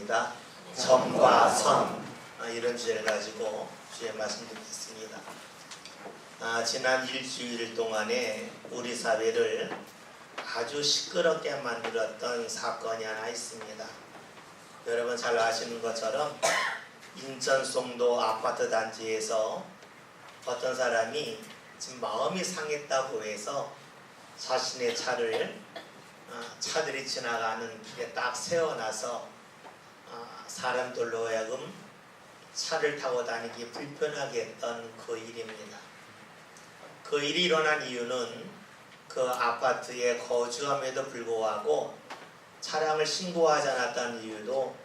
하겠습니다. 점과 선, 이런 주제를 가지고 주의 말씀 듣겠습니다. 지난 일주일 동안에 우리 사회를 아주 시끄럽게 만들었던 사건이 하나 있습니다. 여러분 잘 아시는 것처럼 인천 송도 아파트 단지에서 어떤 사람이 지금 마음이 상했다고 해서 자신의 차들이 지나가는 길에 딱 세워놔서 사람들로 하여금 차를 타고 다니기 불편하게 했던 그 일입니다. 그 일이 일어난 이유는 그 아파트에 거주함에도 불구하고 차량을 신고하지 않았다는 이유도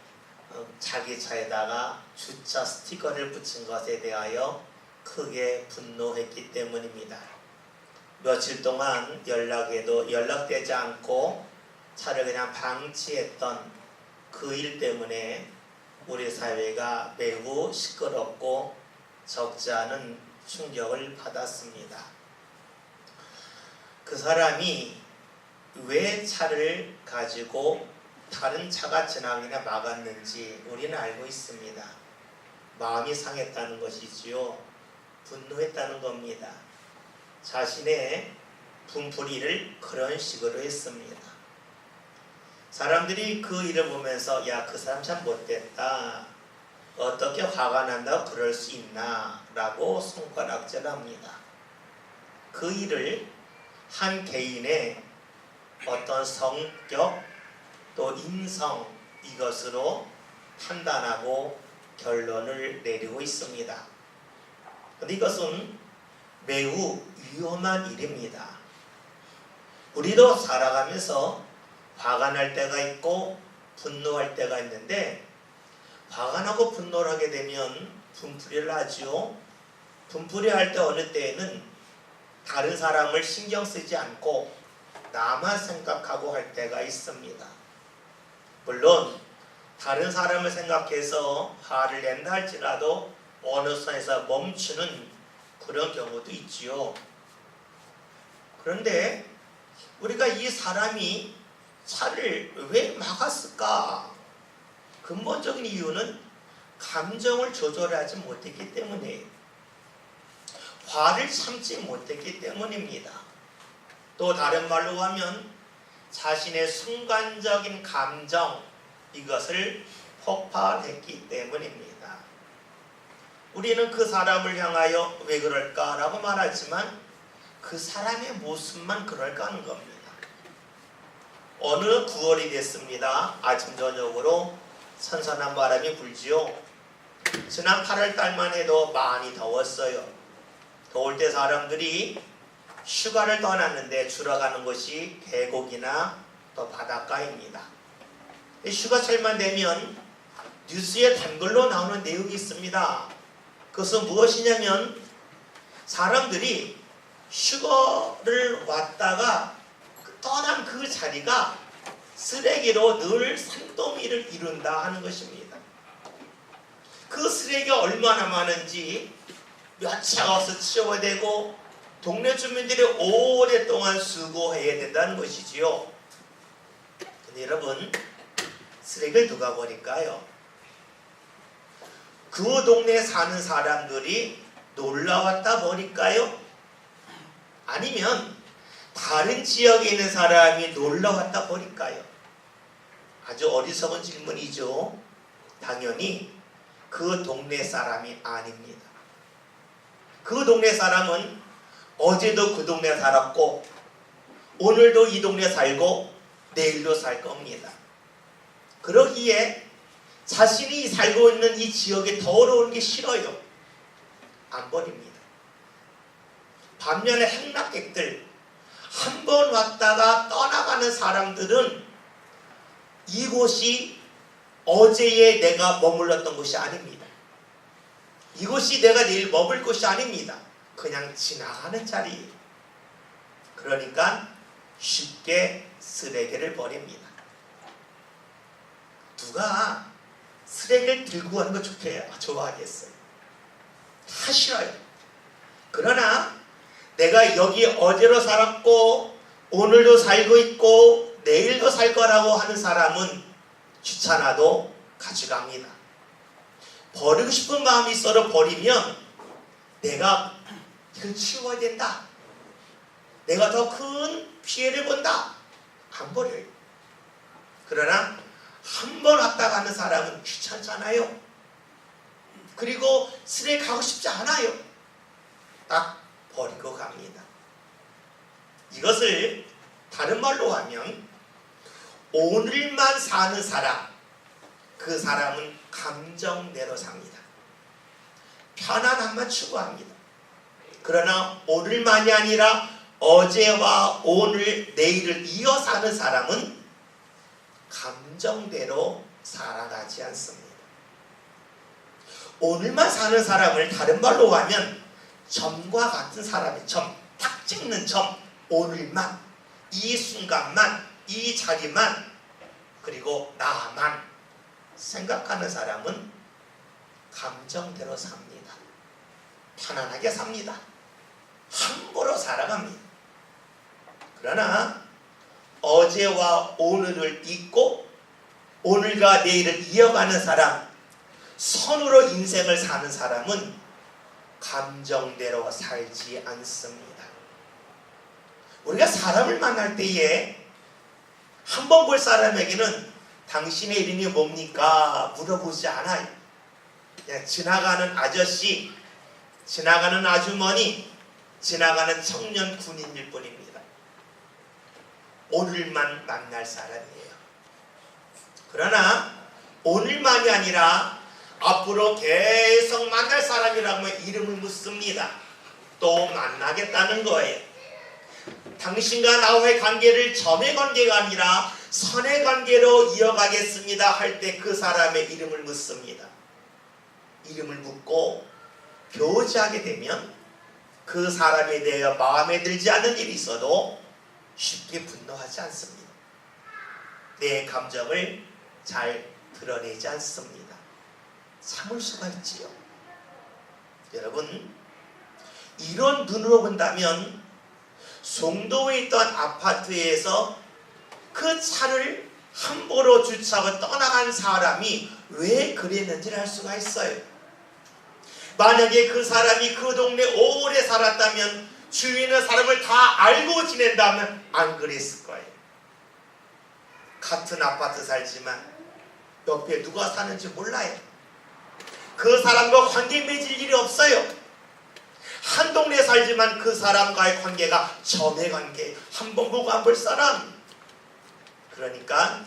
자기 차에다가 주차 스티커를 붙인 것에 대하여 크게 분노했기 때문입니다. 며칠 동안 연락해도 연락되지 않고 차를 그냥 방치했던 그 일 때문에 우리 사회가 매우 시끄럽고 적지 않은 충격을 받았습니다. 그 사람이 왜 차를 가지고 다른 차가 지나기나 막았는지 우리는 알고 있습니다. 마음이 상했다는 것이지요. 분노했다는 겁니다. 자신의 분풀이를 그런 식으로 했습니다. 사람들이 그 일을 보면서 야, 그 사람 참 못됐다. 어떻게 화가 난다고 그럴 수 있나? 라고 손가락질합니다. 그 일을 한 개인의 어떤 성격 또 인성 이것으로 판단하고 결론을 내리고 있습니다. 그런데 이것은 매우 위험한 일입니다. 우리도 살아가면서 화가 날 때가 있고 분노할 때가 있는데 화가 나고 분노를 하게 되면 분풀이를 하죠. 분풀이 할 때 어느 때에는 다른 사람을 신경 쓰지 않고 나만 생각하고 할 때가 있습니다. 물론 다른 사람을 생각해서 화를 낸다 할지라도 어느 선에서 멈추는 그런 경우도 있지요. 그런데 우리가 이 사람이 차를 왜 막았을까? 근본적인 이유는 감정을 조절하지 못했기 때문에 화를 참지 못했기 때문입니다. 또 다른 말로 하면 자신의 순간적인 감정 이것을 폭발했기 때문입니다. 우리는 그 사람을 향하여 왜 그럴까라고 말하지만 그 사람의 모습만 그럴까 하는 겁니다. 어느 9월이 됐습니다. 아침 저녁으로 선선한 바람이 불지요. 지난 8월 달만 해도 많이 더웠어요. 더울 때 사람들이 휴가를 떠났는데 주로 가는 곳이 계곡이나 또 바닷가입니다. 휴가철만 되면 뉴스에 단글로 나오는 내용이 있습니다. 그것은 무엇이냐면 사람들이 휴가를 왔다가 떠난 그 자리가 쓰레기로 늘 산더미를 이룬다 하는 것입니다. 그 쓰레기가 얼마나 많은지 며칠 와서 치워야 되고 동네 주민들이 오랫동안 수고해야 된다는 것이지요. 근데 여러분, 쓰레기를 누가 버릴까요? 그 동네에 사는 사람들이 놀러왔다 버릴까요? 아니면 다른 지역에 있는 사람이 놀러왔다 버릴까요? 아주 어리석은 질문이죠. 당연히 그 동네 사람이 아닙니다. 그 동네 사람은 어제도 그 동네 살았고 오늘도 이 동네 살고 내일도 살 겁니다. 그러기에 자신이 살고 있는 이 지역에 더러운 게 싫어요. 안 버립니다. 반면에 행락객들 한 번 왔다가 떠나가는 사람들은 이곳이 어제에 내가 머물렀던 곳이 아닙니다. 이곳이 내가 내일 머물 곳이 아닙니다. 그냥 지나가는 자리예요. 그러니까 쉽게 쓰레기를 버립니다. 누가 쓰레기를 들고 가는 거 좋아하겠어요? 다 싫어요. 그러나 내가 여기 어제로 살았고 오늘도 살고 있고 내일도 살 거라고 하는 사람은 귀찮아도 가져갑니다. 버리고 싶은 마음이 있어도 버리면 내가 이걸 치워야 된다. 내가 더 큰 피해를 본다. 안 버려요. 그러나 한 번 왔다 가는 사람은 귀찮잖아요. 그리고 쓰레기 가고 싶지 않아요. 딱 버리고 갑니다. 이것을 다른 말로 하면 오늘만 사는 사람, 그 사람은 감정대로 삽니다. 편안함만 추구합니다. 그러나 오늘만이 아니라 어제와 오늘, 내일을 이어 사는 사람은 감정대로 살아가지 않습니다. 오늘만 사는 사람을 다른 말로 하면 점과 같은 사람의 점, 딱 찍는 점, 오늘만, 이 순간만, 이 자리만, 그리고 나만 생각하는 사람은 감정대로 삽니다. 편안하게 삽니다. 함부로 살아갑니다. 그러나 어제와 오늘을 잊고 오늘과 내일을 이어가는 사람, 선으로 인생을 사는 사람은 감정대로 살지 않습니다. 우리가 사람을 만날 때에 한 번 볼 사람에게는 당신의 이름이 뭡니까? 물어보지 않아요. 그냥 지나가는 아저씨, 지나가는 아주머니, 지나가는 청년 군인일 뿐입니다. 오늘만 만날 사람이에요. 그러나 오늘만이 아니라 앞으로 계속 만날 사람이라면 이름을 묻습니다. 또 만나겠다는 거예요. 당신과 나와의 관계를 점의 관계가 아니라 선의 관계로 이어가겠습니다 할 때 그 사람의 이름을 묻습니다. 이름을 묻고 교제하게 되면 그 사람에 대해 마음에 들지 않는 일이 있어도 쉽게 분노하지 않습니다. 내 감정을 잘 드러내지 않습니다. 참을 수가 있지요. 여러분, 이런 눈으로 본다면 송도에 있던 아파트에서 그 차를 함부로 주차하고 떠나간 사람이 왜 그랬는지를 알 수가 있어요. 만약에 그 사람이 그 동네 오래 살았다면, 주위에 있는 사람을 다 알고 지낸다면 안 그랬을 거예요. 같은 아파트 살지만 옆에 누가 사는지 몰라요. 그 사람과 관계 맺을 일이 없어요. 한 동네에 살지만 그 사람과의 관계가 점의 관계, 한 번 보고 안 볼 사람. 그러니까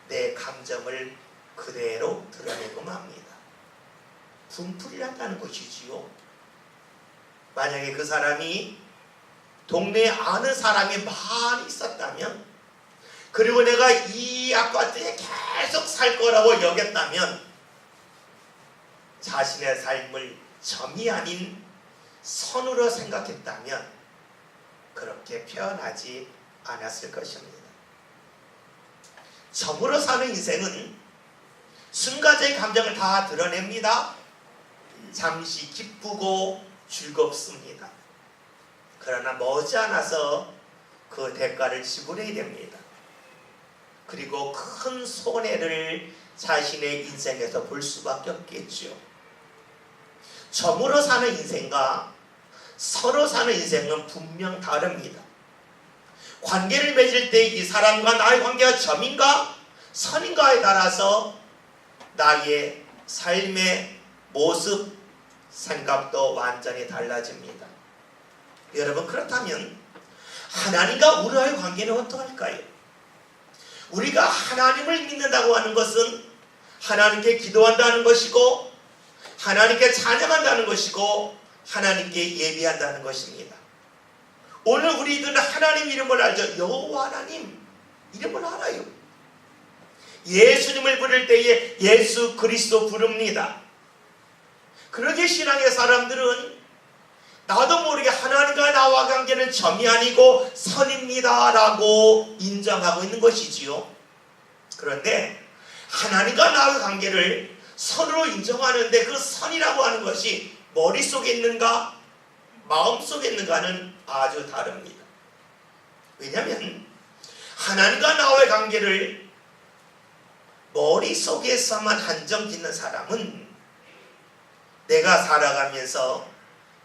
내 감정을 그대로 드러내고 맙니다. 분풀이 난다는 것이지요. 만약에 그 사람이 동네에 아는 사람이 많이 있었다면, 그리고 내가 이 아파트에 계속 살 거라고 여겼다면, 자신의 삶을 점이 아닌 선으로 생각했다면 그렇게 표현하지 않았을 것입니다. 점으로 사는 인생은 순간적인 감정을 다 드러냅니다. 잠시 기쁘고 즐겁습니다. 그러나 머지않아서 그 대가를 지불해야 됩니다. 그리고 큰 손해를 자신의 인생에서 볼 수밖에 없겠죠. 점으로 사는 인생과 서로 사는 인생은 분명 다릅니다. 관계를 맺을 때 이 사람과 나의 관계가 점인가 선인가에 따라서 나의 삶의 모습, 생각도 완전히 달라집니다. 여러분, 그렇다면 하나님과 우리와의 관계는 어떠할까요? 우리가 하나님을 믿는다고 하는 것은 하나님께 기도한다는 것이고, 하나님께 찬양한다는 것이고, 하나님께 예배한다는 것입니다. 오늘 우리들은 하나님 이름을 알죠. 여호와 하나님 이름을 알아요. 예수님을 부를 때에 예수 그리스도 부릅니다. 그러기에 신앙의 사람들은 나도 모르게 하나님과 나와 관계는 점이 아니고 선입니다 라고 인정하고 있는 것이지요. 그런데 하나님과 나와의 관계를 선으로 인정하는데 그 선이라고 하는 것이 머릿속에 있는가 마음속에 있는가는 아주 다릅니다. 왜냐하면 하나님과 나와의 관계를 머릿속에서만 한정 짓는 사람은 내가 살아가면서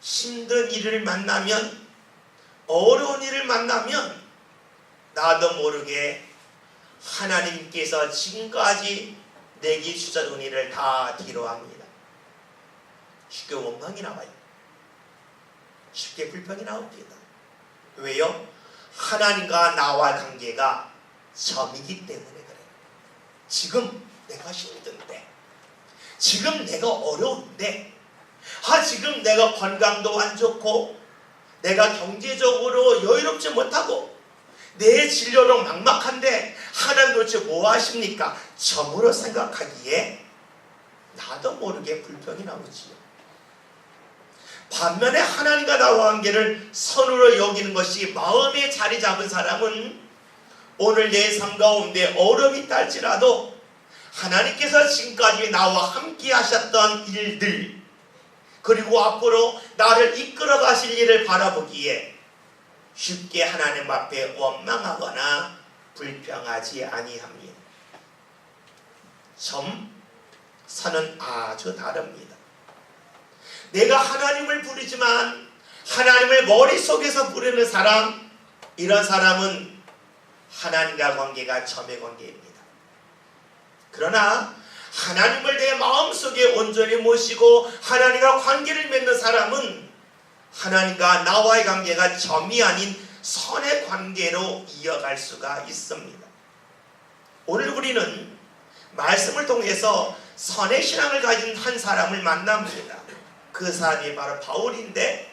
힘든 일을 만나면, 어려운 일을 만나면 나도 모르게 하나님께서 지금까지 내게 주신 은혜를 다 뒤로합니다. 쉽게 원망이 나와요. 쉽게 불평이 나옵니다. 왜요? 하나님과 나와 관계가 점이기 때문에 그래요. 지금 내가 힘든데, 지금 내가 어려운데, 지금 내가 건강도 안 좋고, 내가 경제적으로 여유롭지 못하고, 내 진료도 막막한데 하나님 도대체 뭐 하십니까? 점으로 생각하기에 나도 모르게 불평이 나오지요. 반면에 하나님과 나와 관계를 선으로 여기는 것이 마음에 자리 잡은 사람은 오늘 내 삶 가운데 어려움이 있다 할지라도 하나님께서 지금까지 나와 함께 하셨던 일들, 그리고 앞으로 나를 이끌어 가실 일을 바라보기에 쉽게 하나님 앞에 원망하거나 불평하지 아니합니다. 선은 아주 다릅니다. 내가 하나님을 부르지만 하나님을 머릿속에서 부르는 사람, 이런 사람은 하나님과 관계가 점의 관계입니다. 그러나 하나님을 내 마음속에 온전히 모시고 하나님과 관계를 맺는 사람은 하나님과 나와의 관계가 점이 아닌 선의 관계로 이어갈 수가 있습니다. 오늘 우리는 말씀을 통해서 선의 신앙을 가진 한 사람을 만납니다. 그 사람이 바로 바울인데,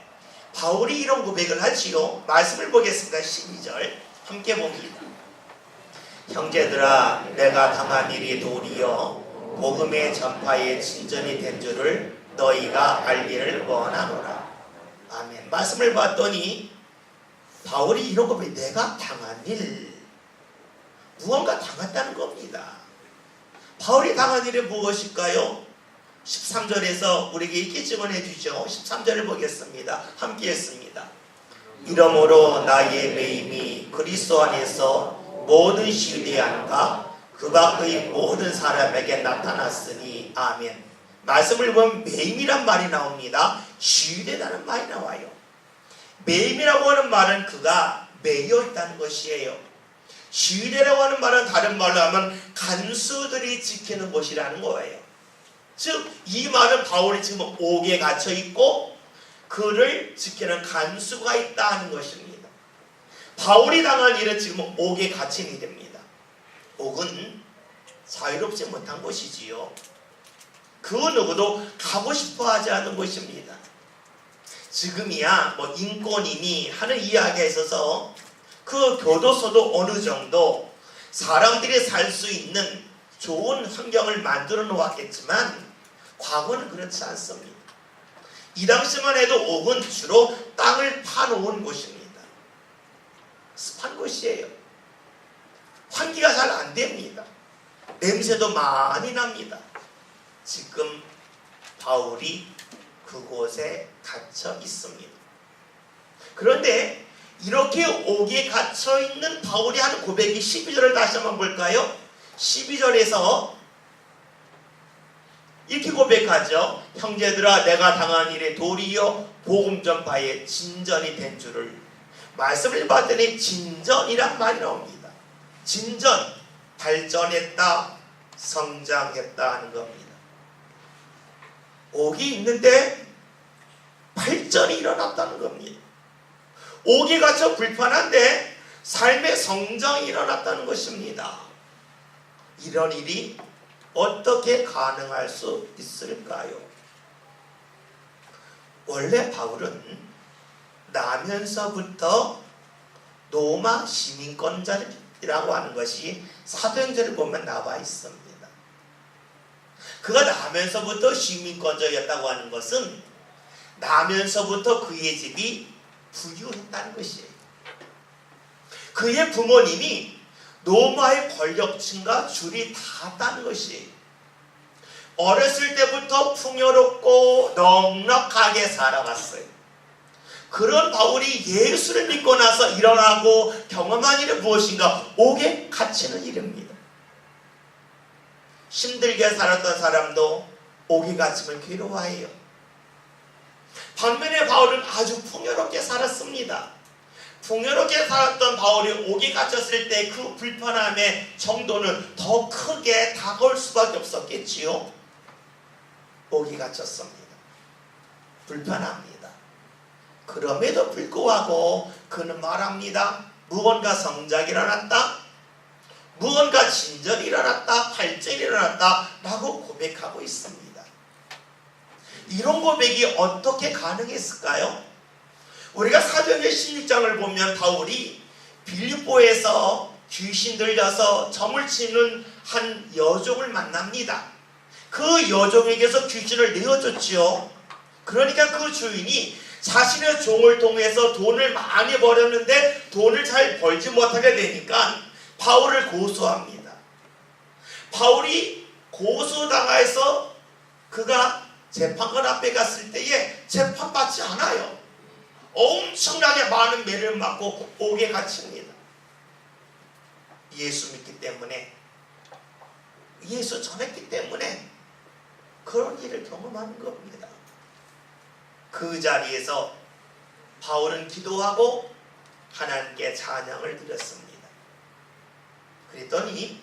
바울이 이런 고백을 하지요. 말씀을 보겠습니다. 12절 함께 봅니다. 형제들아, 내가 당한 일이 도리어 복음의 전파에 진전이 된 줄을 너희가 알기를 원하노라. 아멘. 말씀을 봤더니 바울이 이런 고백, 내가 당한 일, 무언가 당했다는 겁니다. 바울이 당한 일이 무엇일까요? 13절에서 우리에게 이렇게 증언해 주죠. 13절을 보겠습니다. 함께 했습니다. 이러므로 나의 매임이 그리스도 안에서 모든 시대안과 그 밖의 모든 사람에게 나타났으니 아멘. 말씀을 보면 매임이란 말이 나옵니다. 시유되다는 말이 나와요. 매임이라고 하는 말은 그가 매여 있다는 것이에요. 시유되라고 하는 말은 다른 말로 하면 간수들이 지키는 곳이라는 거예요. 즉 이 말은 바울이 지금 옥에 갇혀 있고 그를 지키는 간수가 있다 하는 것입니다. 바울이 당한 일은 지금 옥에 갇힌 일입니다. 옥은 자유롭지 못한 곳이지요. 그 누구도 가고 싶어 하지 않는 곳입니다. 지금이야 인권이니 하는 이야기가 있어서 그 교도소도 어느 정도 사람들이 살 수 있는 좋은 환경을 만들어 놓았겠지만 과거는 그렇지 않습니다. 이 당시만 해도 옥은 주로 땅을 파놓은 곳입니다. 습한 곳이에요. 환기가 잘 안 됩니다. 냄새도 많이 납니다. 지금 바울이 그곳에 갇혀 있습니다. 그런데 이렇게 옥에 갇혀 있는 바울이 하는 고백이 12절을 다시 한번 볼까요? 12절에서 이렇게 고백하죠. 형제들아, 내가 당한 일에 도리어 복음 전파에 진전이 된 줄을. 말씀을 봤더니 진전이란 말이 나옵니다. 진전, 발전했다, 성장했다 하는 겁니다. 옥이 있는데 발전이 일어났다는 겁니다. 옥에 갇혀 불편한데 삶의 성장이 일어났다는 것입니다. 이런 일이 어떻게 가능할 수 있을까요? 원래 바울은 나면서부터 로마 시민권자라고 하는 것이 사도행전을 보면 나와 있습니다. 그가 나면서부터 시민권자였다고 하는 것은 나면서부터 그의 집이 부유했다는 것이에요. 그의 부모님이 로마의 권력층과 줄이 닿았다는 것이에요. 어렸을 때부터 풍요롭고 넉넉하게 살아갔어요. 그런 바울이 예수를 믿고 나서 일어나고 경험한 일은 무엇인가? 옥에 갇히는 일입니다. 힘들게 살았던 사람도 옥에 갇히면 괴로워해요. 반면에 바울은 아주 풍요롭게 살았습니다. 풍요롭게 살았던 바울이 옥에 갇혔을 때 그 불편함의 정도는 더 크게 다가올 수밖에 없었겠지요. 옥에 갇혔습니다. 불편합니다. 그럼에도 불구하고 그는 말합니다. 무언가 성장이 일어났다. 무언가 진전이 일어났다. 발전이 일어났다. 라고 고백하고 있습니다. 이런 고백이 어떻게 가능했을까요? 우리가 사도행전 16장을 보면 바울이 빌립보에서 귀신 들려서 점을 치는 한 여종을 만납니다. 그 여종에게서 귀신을 내어줬지요. 그러니까 그 주인이 자신의 종을 통해서 돈을 많이 벌었는데 돈을 잘 벌지 못하게 되니까 바울을 고소합니다. 바울이 고소당해서 그가 재판관 앞에 갔을 때에 재판받지 않아요. 엄청나게 많은 매를 맞고 옥에 갇힙니다. 예수 믿기 때문에, 예수 전했기 때문에 그런 일을 경험하는 겁니다. 그 자리에서 바울은 기도하고 하나님께 찬양을 드렸습니다. 그랬더니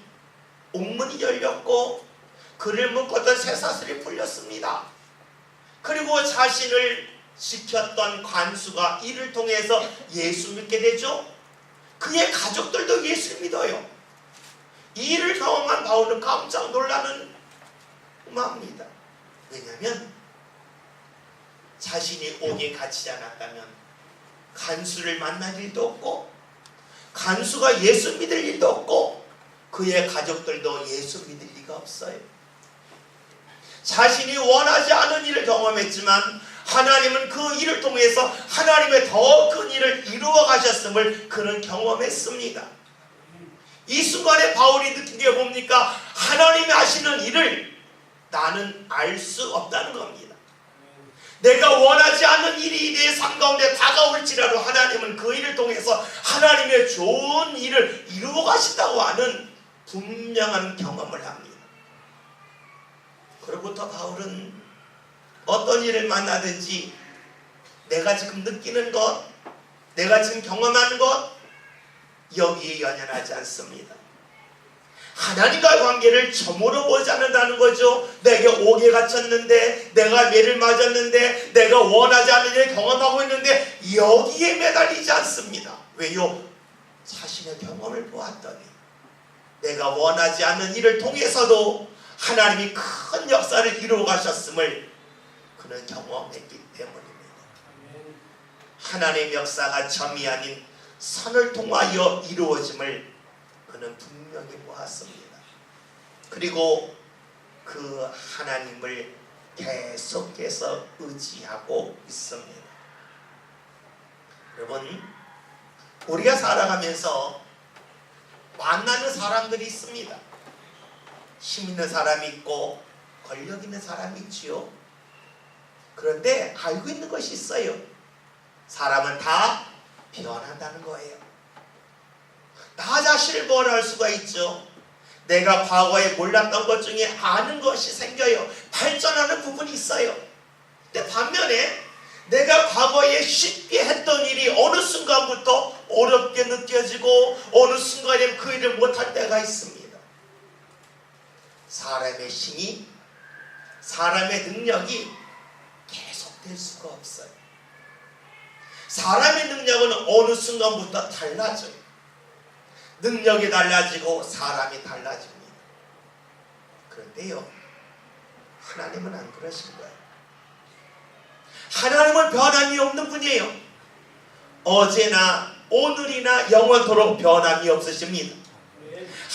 옥문이 열렸고 그를 묶었던 쇠사슬이 풀렸습니다. 그리고 자신을 지켰던 관수가 이를 통해서 예수 믿게 되죠. 그의 가족들도 예수 믿어요. 이 일을 경험한 바울은 깜짝 놀라는 마음입니다. 왜냐하면 자신이 옥에 갇히지 않았다면 간수를 만날 일도 없고 간수가 예수 믿을 일도 없고 그의 가족들도 예수 믿을 리가 없어요. 자신이 원하지 않은 일을 경험했지만 하나님은 그 일을 통해서 하나님의 더 큰 일을 이루어 가셨음을 그는 경험했습니다. 이 순간에 바울이 느낀 게 뭡니까? 하나님이 하시는 일을 나는 알 수 없다는 겁니다. 내가 원하지 않는 일이 내 삶 가운데 다가올지라도 하나님은 그 일을 통해서 하나님의 좋은 일을 이루어 가신다고 하는 분명한 경험을 합니다. 그로부터 바울은 어떤 일을 만나든지 내가 지금 느끼는 것, 내가 지금 경험하는 것 여기에 연연하지 않습니다. 하나님과의 관계를 점으로 보지 않는다는 거죠. 내게 옥에 갇혔는데, 내가 매를 맞았는데, 내가 원하지 않는 일을 경험하고 있는데 여기에 매달리지 않습니다. 왜요? 자신의 경험을 보았더니 내가 원하지 않는 일을 통해서도 하나님이 큰 역사를 이루어 가셨음을 그는 경험했기 때문입니다. 하나님의 역사가 점이 아닌 선을 통하여 이루어짐을 그는 분명히 보았습니다. 그리고 그 하나님을 계속해서 의지하고 있습니다. 여러분, 우리가 살아가면서 만나는 사람들이 있습니다. 힘 있는 사람이 있고 권력 있는 사람이 있지요. 그런데 알고 있는 것이 있어요. 사람은 다 변한다는 거예요. 나 자신을 보완할 수가 있죠. 내가 과거에 몰랐던 것 중에 아는 것이 생겨요. 발전하는 부분이 있어요. 근데 반면에 내가 과거에 쉽게 했던 일이 어느 순간부터 어렵게 느껴지고 어느 순간에 그 일을 못할 때가 있습니다. 사람의 힘이, 사람의 능력이 계속될 수가 없어요. 사람의 능력은 어느 순간부터 달라져요. 능력이 달라지고 사람이 달라집니다. 그런데요, 하나님은 안 그러신 거예요. 하나님은 변함이 없는 분이에요. 어제나 오늘이나 영원토록 변함이 없으십니다.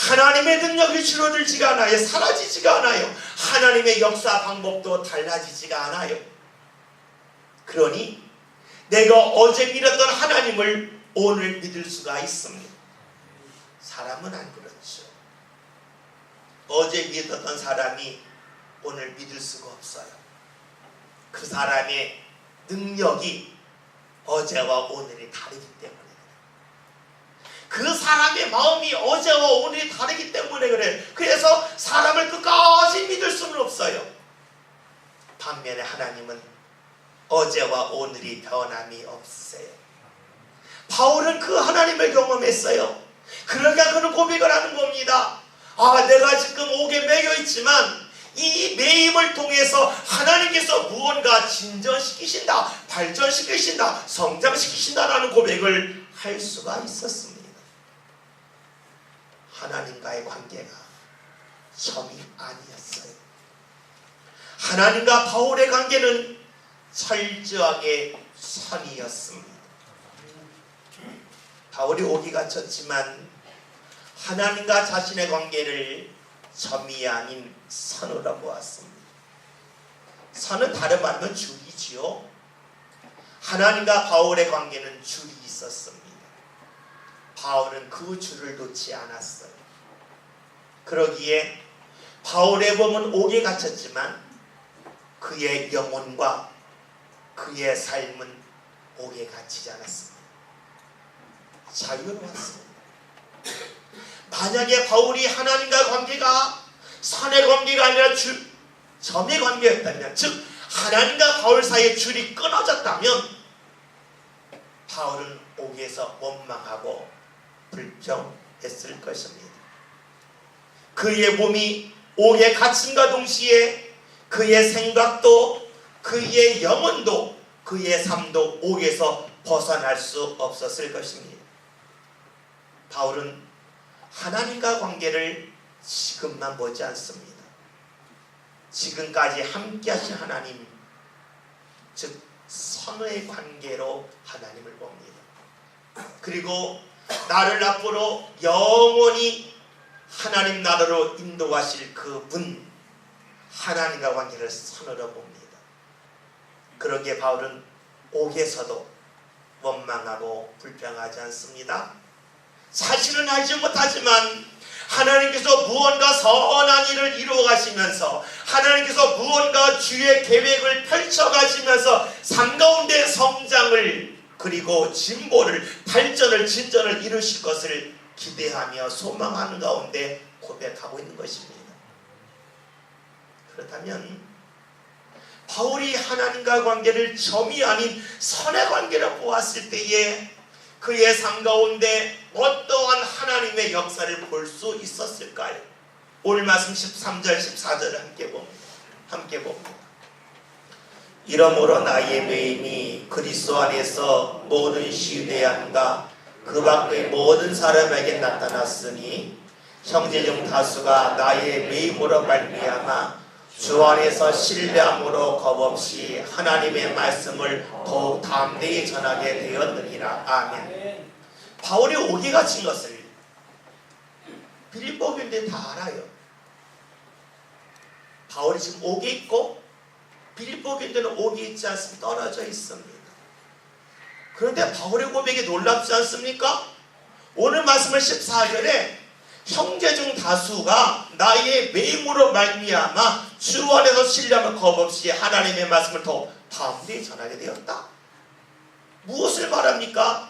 하나님의 능력이 줄어들지가 않아요. 사라지지가 않아요. 하나님의 역사 방법도 달라지지가 않아요. 그러니 내가 어제 믿었던 하나님을 오늘 믿을 수가 있습니다. 사람은 안 그렇죠. 어제 믿었던 사람이 오늘 믿을 수가 없어요. 그 사람의 능력이 어제와 오늘이 다르기 때문입니다. 그 사람의 마음이 어제와 오늘이 다르기 때문에 그래. 그래서 사람을 끝까지 믿을 수는 없어요. 반면에 하나님은 어제와 오늘이 변함이 없으세요. 바울은 그 하나님을 경험했어요. 그러니까 그는 고백을 하는 겁니다. 내가 지금 옥에 매여 있지만 이 매임을 통해서 하나님께서 무언가 진전시키신다, 발전시키신다, 성장시키신다라는 고백을 할 수가 있었습니다. 하나님과의 관계가 점이 아니었어요. 하나님과 바울의 관계는 철저하게 선이었습니다. 바울이 옥에 갇혔지만 하나님과 자신의 관계를 점이 아닌 선으로 보았습니다. 선은 다른 말로 줄이지요. 하나님과 바울의 관계는 줄이 있었습니다. 바울은 그 줄을 놓지 않았어요. 그러기에 바울의 몸은 옥에 갇혔지만 그의 영혼과 그의 삶은 옥에 갇히지 않았습니다. 자유로웠습니다. 만약에 바울이 하나님과 관계가 선의 관계가 아니라 점의 관계였다면, 즉 하나님과 바울 사이의 줄이 끊어졌다면 바울은 옥에서 원망하고 불평했을 것입니다. 그의 몸이 옥에 갇힘과 동시에 그의 생각도, 그의 영혼도, 그의 삶도 옥에서 벗어날 수 없었을 것입니다. 바울은 하나님과 관계를 지금만 보지 않습니다. 지금까지 함께 하신 하나님, 즉 선의 관계로 하나님을 봅니다. 그리고 나를 앞으로 영원히 하나님 나라로 인도하실 그분, 하나님과 관계를 선으로 봅니다. 그러기에 바울은 옥에서도 원망하고 불평하지 않습니다. 자신은 알지 못하지만 하나님께서 무언가 선한 일을 이루어 가시면서, 하나님께서 무언가 주의 계획을 펼쳐 가시면서 삶 가운데 성장을, 그리고 진보를, 발전을, 진전을 이루실 것을 기대하며 소망하는 가운데 고백하고 있는 것입니다. 그렇다면 바울이 하나님과 관계를 점이 아닌 선의 관계로 보았을 때에 그의 삶 가운데 어떠한 하나님의 역사를 볼 수 있었을까요? 오늘 말씀 13절 14절을 함께 봅니다. 이러므로 나의 매임이 그리스도 안에서 모든 시대함과 그 밖의 모든 사람에게 나타났으니 형제 중 다수가 나의 매임으로 말미암아 주 안에서 신뢰함으로 겁없이 하나님의 말씀을 더욱 담대히 전하게 되었느니라. 아멘. 바울이 옥에 갇힌 것을 빌립보 교인들이 다 알아요. 바울이 지금 옥에 있고 빌립보 교인들은 옥에 있지 않습니다. 떨어져 있습니다. 그런데 바울의 고백이 놀랍지 않습니까? 오늘 말씀을 14절에 형제 중 다수가 나의 매임으로 말미암아 주 안에서 신뢰하며 겁없이 하나님의 말씀을 더 담대히 전하게 되었다. 무엇을 말합니까?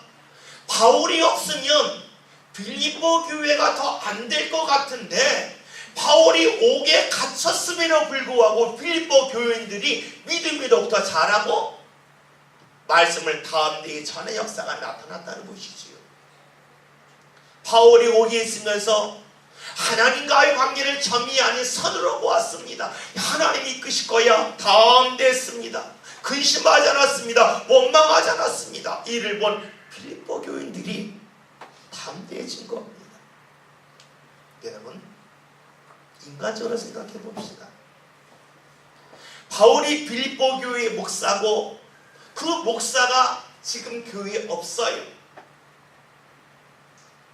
바울이 없으면 빌립보 교회가 더 안 될 것 같은데, 바울이 옥에 갇혔음에도 불구하고 빌립보 교인들이 믿음이 더욱더 자라고 말씀을 담대히 전의 역사가 나타났다는 것이지요. 바울이 옥에 있으면서 하나님과의 관계를 점이 아닌 선으로 보았습니다. 하나님이 이끄실 거야 담대했습니다. 근심하지 않았습니다. 원망하지 않았습니다. 이를 본 빌립보 교인들이 담대해진 겁니다. 여러분, 인간적으로 생각해 봅시다. 바울이 빌립보 교회의 목사고 그 목사가 지금 교회에 없어요.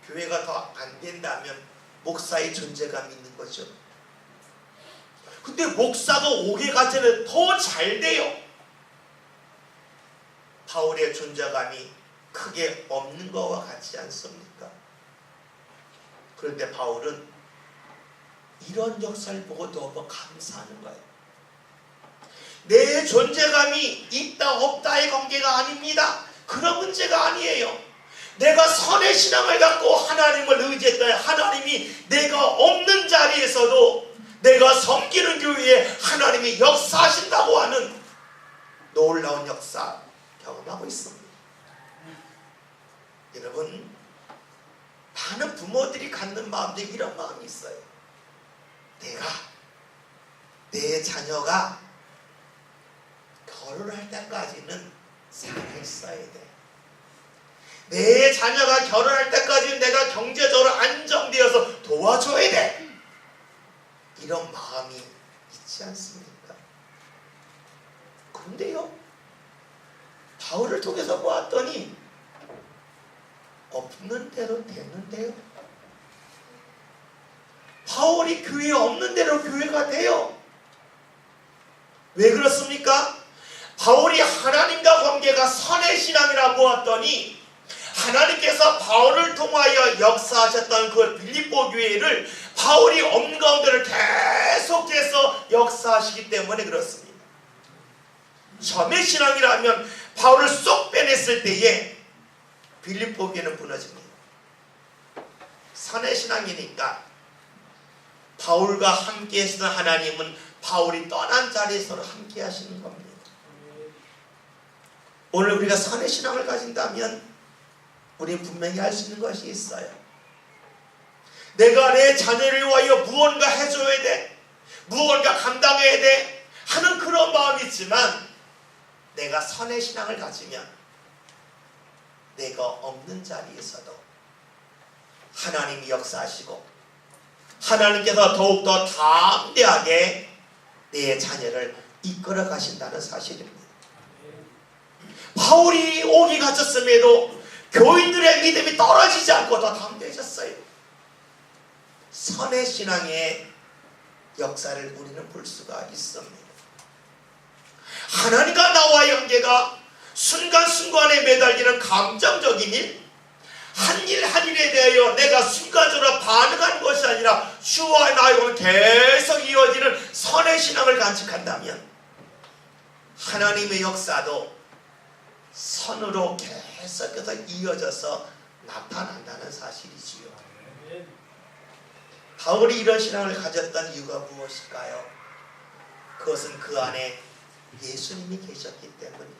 교회가 더 안 된다면 목사의 존재감이 있는 거죠. 근데 목사가 옥에 갇혀는 더 잘 돼요. 바울의 존재감이 크게 없는 것과 같지 않습니까? 그런데 바울은 이런 역사를 보고 너무 감사하는 거예요. 내 존재감이 있다 없다의 관계가 아닙니다. 그런 문제가 아니에요. 내가 선의 신앙을 갖고 하나님을 의지했더니 하나님이 내가 없는 자리에서도 내가 섬기는 교회에 하나님이 역사하신다고 하는 놀라운 역사 경험하고 있습니다. 여러분, 많은 부모들이 갖는 마음도 이런 마음이 있어요. 내 자녀가 결혼할 때까지는 살아있어야 돼. 내 자녀가 결혼할 때까지는 내가 경제적으로 안정되어서 도와줘야 돼. 이런 마음이 있지 않습니까? 그런데요, 바울을 통해서 보았더니 없는 대로 되는데요. 바울이 교회에 없는 대로 교회가 돼요. 왜 그렇습니까? 바울이 하나님과 관계가 선의 신앙이라 보았더니 하나님께서 바울을 통하여 역사하셨던 그 빌립보 교회를 바울이 없는 가운데를 계속해서 역사하시기 때문에 그렇습니다. 점의 신앙이라면 바울을 쏙 빼냈을 때에 빌립보 교회는 무너집니다. 선의 신앙이니까 바울과 함께 했던 하나님은 바울이 떠난 자리에서 함께 하시는 겁니다. 오늘 우리가 선의 신앙을 가진다면 우리 분명히 알 수 있는 것이 있어요. 내가 내 자녀를 위하여 무언가 해줘야 돼, 무언가 감당해야 돼 하는 그런 마음이 있지만 내가 선의 신앙을 가지면 내가 없는 자리에서도 하나님이 역사하시고 하나님께서 더욱더 담대하게 내 자녀를 이끌어 가신다는 사실입니다. 바울이 옥에 갇혔음에도 교인들의 믿음이 떨어지지 않고 더 담대해졌어요. 선의 신앙의 역사를 우리는 볼 수가 있습니다. 하나님과 나와의 관계가 순간순간에 매달리는 감정적인 일, 한 일 한 일에 대하여 내가 순간적으로 반응하는 것이 아니라 주와 나의 관계가 계속 이어지는 선의 신앙을 간직한다면 하나님의 역사도 선으로 계속해서 이어져서 나타난다는 사실이지요. 바울이 이런 신앙을 가졌던 이유가 무엇일까요? 그것은 그 안에 예수님이 계셨기 때문입니다.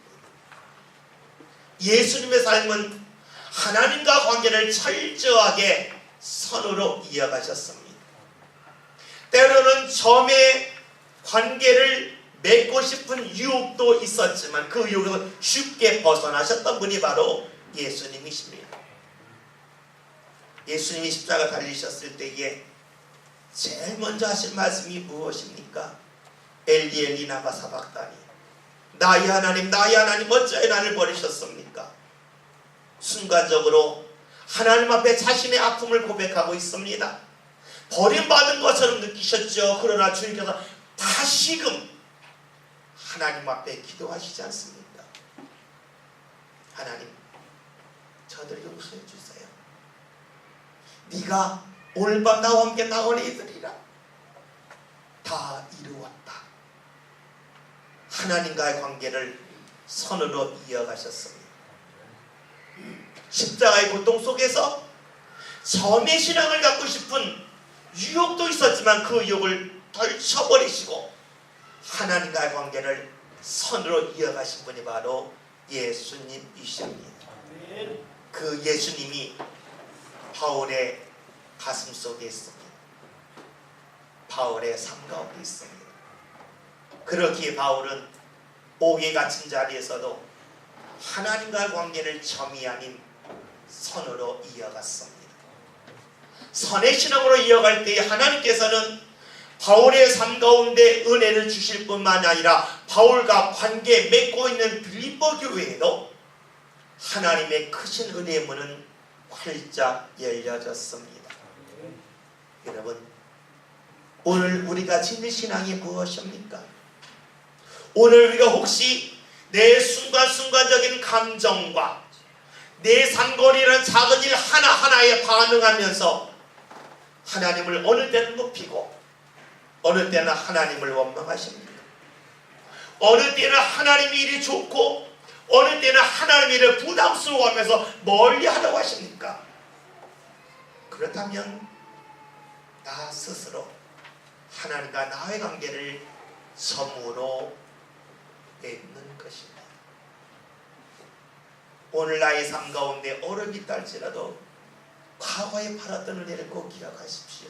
예수님의 삶은 하나님과 관계를 철저하게 선으로 이어가셨습니다. 때로는 점의 관계를 맺고 싶은 유혹도 있었지만 그 유혹에서 쉽게 벗어나셨던 분이 바로 예수님이십니다. 예수님이 십자가 달리셨을 때에 제일 먼저 하신 말씀이 무엇입니까? 엘리 엘리 라마 사박다니, 나의 하나님 어찌하여 나를 버리셨습니까? 순간적으로 하나님 앞에 자신의 아픔을 고백하고 있습니다. 버림받은 것처럼 느끼셨죠. 그러나 주님께서 다시금 하나님 앞에 기도하시지 않습니까? 하나님, 저들 용서해 주세요. 네가 오늘 밤 나와 함께 나오는 이들이라 다 이루었다. 하나님과의 관계를 선으로 이어가셨습니다. 십자가의 고통 속에서 점의 신앙을 갖고 싶은 유혹도 있었지만 그 유혹을 덜쳐버리시고 하나님과의 관계를 선으로 이어가신 분이 바로 예수님이십니다. 그 예수님이 바울의 가슴 속에 있습니다. 바울의 삶 가운데 있습니다. 그렇기에 바울은 옥에 갇힌 자리에서도 하나님과의 관계를 점이 아닌 선으로 이어갔습니다. 선의 신앙으로 이어갈 때에 하나님께서는 바울의 삶 가운데 은혜를 주실 뿐만 아니라 바울과 관계 맺고 있는 빌립보 교회에도 하나님의 크신 은혜의 문은 활짝 열려졌습니다. 여러분, 오늘 우리가 지닌 신앙이 무엇입니까? 오늘 우리가 혹시 내 순간순간적인 감정과 내 상거리라는 작은 일 하나하나에 반응하면서 하나님을 어느 때는 높이고 어느 때는 하나님을 원망하십니까? 어느 때는 하나님이 일이 좋고 어느 때는 하나님의 일을 부담스러워하면서 멀리 하려고 하십니까? 그렇다면 나 스스로 하나님과 나의 관계를 섬으로 맺는 것입니다. 오늘 나의 삶 가운데 어려움이 있다 할지라도 과거에 팔았던 은혜를 꼭 기억하십시오.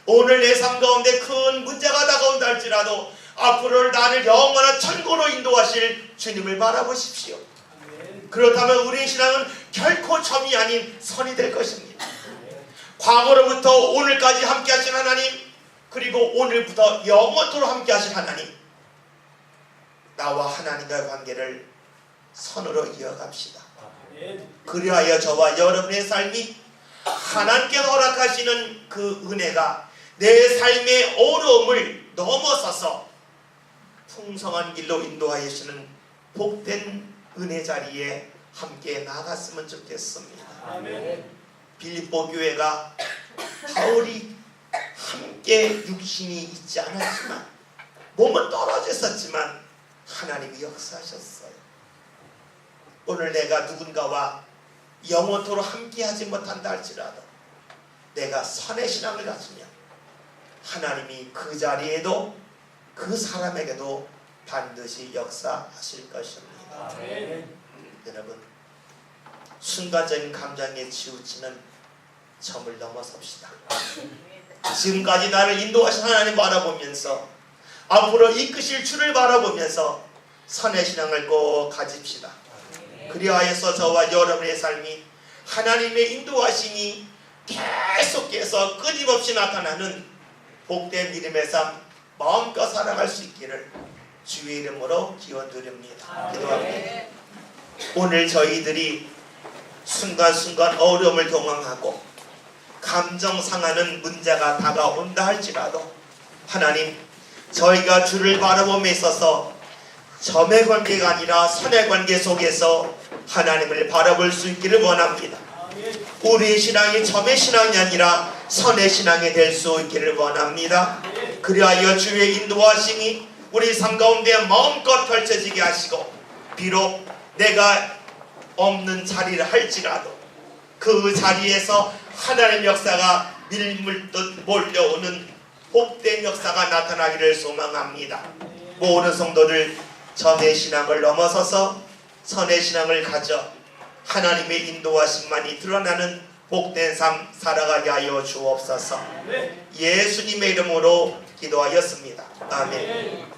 오늘 내 삶 가운데 큰 문제가 다가온다 할지라도 앞으로 나를 영원한 천국으로 인도하실 주님을 바라보십시오. 그렇다면 우리의 신앙은 결코 점이 아닌 선이 될 것입니다. 과거로부터 오늘까지 함께 하신 하나님, 그리고 오늘부터 영원토록 함께 하실 하나님, 나와 하나님과의 관계를 선으로 이어갑시다. 그리하여 저와 여러분의 삶이 하나님께서 허락하시는 그 은혜가 내 삶의 어려움을 넘어서서 풍성한 길로 인도하여 주시는 복된 은혜 자리에 함께 나갔으면 좋겠습니다. 빌립보 교회가 바울이 함께 육신이 있지 않았지만 몸은 떨어져 있었지만 하나님이 역사하셨어요. 오늘 내가 누군가와 영원토록 함께하지 못한다 할지라도 내가 선의 신앙을 가지면 하나님이 그 자리에도 그 사람에게도 반드시 역사하실 것입니다. 여러분, 순간적인 감정에 치우치는 점을 넘어섭시다. 지금까지 나를 인도하신 하나님 바라보면서 앞으로 이끄실 주를 바라보면서 선의 신앙을 꼭 가집시다. 그리하여서 저와 여러분의 삶이 하나님의 인도하심이 계속해서 끊임없이 나타나는 복된 믿음의 삶 마음껏 살아갈 수 있기를 주의 이름으로 기원드립니다. 기도합니다. 오늘 저희들이 순간순간 어려움을 경험하고 감정 상하는 문제가 다가온다 할지라도 하나님, 저희가 주를 바라봄에 있어서 점의 관계가 아니라 선의 관계 속에서 하나님을 바라볼 수 있기를 원합니다. 우리의 신앙이 점의 신앙이 아니라 선의 신앙이 될 수 있기를 원합니다. 그리하여 주의 인도하심이 우리 삶 가운데 마음껏 펼쳐지게 하시고, 비록 내가 없는 자리를 할지라도 그 자리에서 하나님의 역사가 밀물듯 몰려오는 복된 역사가 나타나기를 소망합니다. 모든 성도들 점의 신앙을 넘어서서 선의 신앙을 가져 하나님의 인도하심만이 드러나는 복된 삶 살아가게 하여 주옵소서. 예수님의 이름으로 기도하였습니다. 아멘.